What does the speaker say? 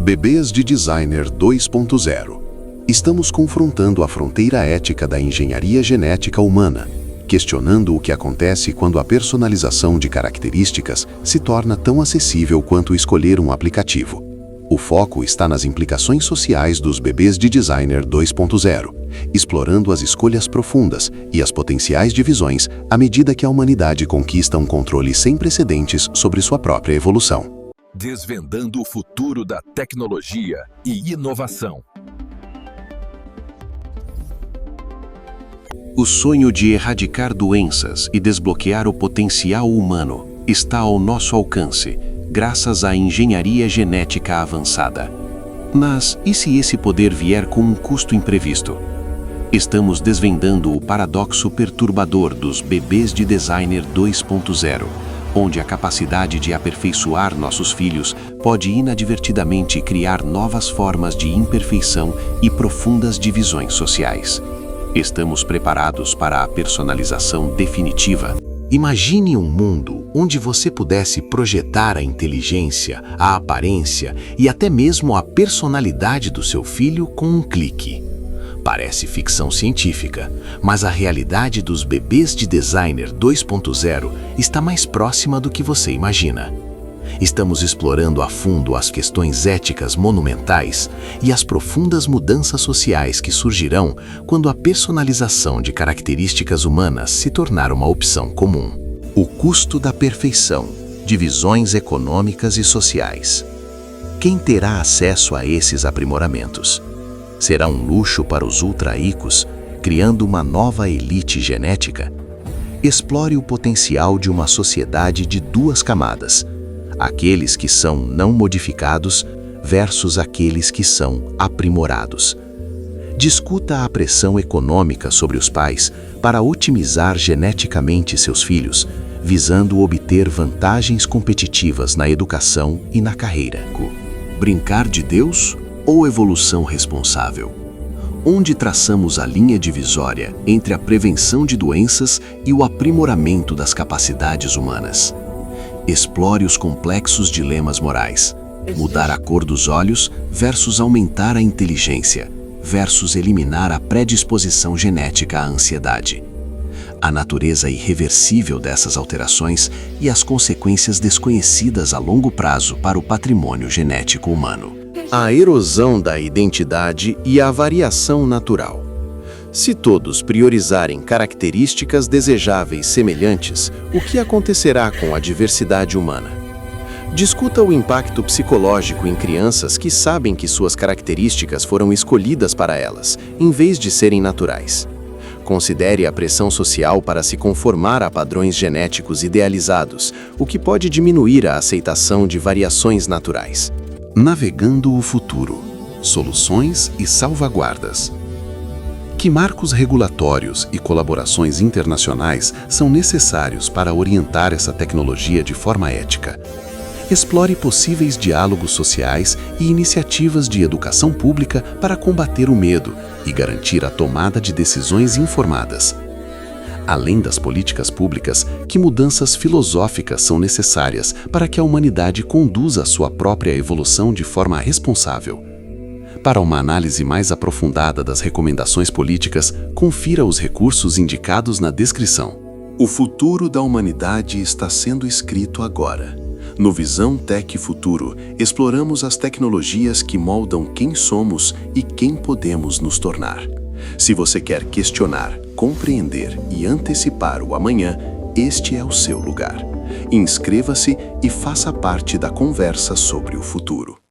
Bebês de Designer 2.0. Estamos confrontando a fronteira ética da engenharia genética humana, questionando o que acontece quando a personalização de características se torna tão acessível quanto escolher um aplicativo. O foco está nas implicações sociais dos bebês de Designer 2.0, explorando as escolhas profundas e as potenciais divisões à medida que a humanidade conquista um controle sem precedentes sobre sua própria evolução. Desvendando o futuro da tecnologia e inovação. O sonho de erradicar doenças e desbloquear o potencial humano está ao nosso alcance, graças à engenharia genética avançada. Mas e se esse poder vier com um custo imprevisto? Estamos desvendando o paradoxo perturbador dos bebês de Designer 2.0, onde a capacidade de aperfeiçoar nossos filhos pode inadvertidamente criar novas formas de imperfeição e profundas divisões sociais. Estamos preparados para a personalização definitiva? Imagine um mundo onde você pudesse projetar a inteligência, a aparência e até mesmo a personalidade do seu filho com um clique. Parece ficção científica, mas a realidade dos bebês de Designer 2.0 está mais próxima do que você imagina. Estamos explorando a fundo as questões éticas monumentais e as profundas mudanças sociais que surgirão quando a personalização de características humanas se tornar uma opção comum. O custo da perfeição, divisões econômicas e sociais. Quem terá acesso a esses aprimoramentos? Será um luxo para os ultra-ricos, criando uma nova elite genética? Explore o potencial de uma sociedade de duas camadas: aqueles que são não modificados versus aqueles que são aprimorados. Discuta a pressão econômica sobre os pais para otimizar geneticamente seus filhos, visando obter vantagens competitivas na educação e na carreira. Brincar de Deus ou evolução responsável? Onde traçamos a linha divisória entre a prevenção de doenças e o aprimoramento das capacidades humanas? Explore os complexos dilemas morais. Mudar a cor dos olhos versus aumentar a inteligência, versus eliminar a predisposição genética à ansiedade. A natureza irreversível dessas alterações e as consequências desconhecidas a longo prazo para o patrimônio genético humano. A erosão da identidade e a variação natural. Se todos priorizarem características desejáveis semelhantes, o que acontecerá com a diversidade humana? Discuta o impacto psicológico em crianças que sabem que suas características foram escolhidas para elas, em vez de serem naturais. Considere a pressão social para se conformar a padrões genéticos idealizados, o que pode diminuir a aceitação de variações naturais. Navegando o futuro. Soluções e salvaguardas. Que marcos regulatórios e colaborações internacionais são necessários para orientar essa tecnologia de forma ética? Explore possíveis diálogos sociais e iniciativas de educação pública para combater o medo e garantir a tomada de decisões informadas. Além das políticas públicas, que mudanças filosóficas são necessárias para que a humanidade conduza a sua própria evolução de forma responsável? Para uma análise mais aprofundada das recomendações políticas, confira os recursos indicados na descrição. O futuro da humanidade está sendo escrito agora. No Visão Tech Futuro, exploramos as tecnologias que moldam quem somos e quem podemos nos tornar. Se você quer questionar, compreender e antecipar o amanhã, este é o seu lugar. Inscreva-se e faça parte da conversa sobre o futuro.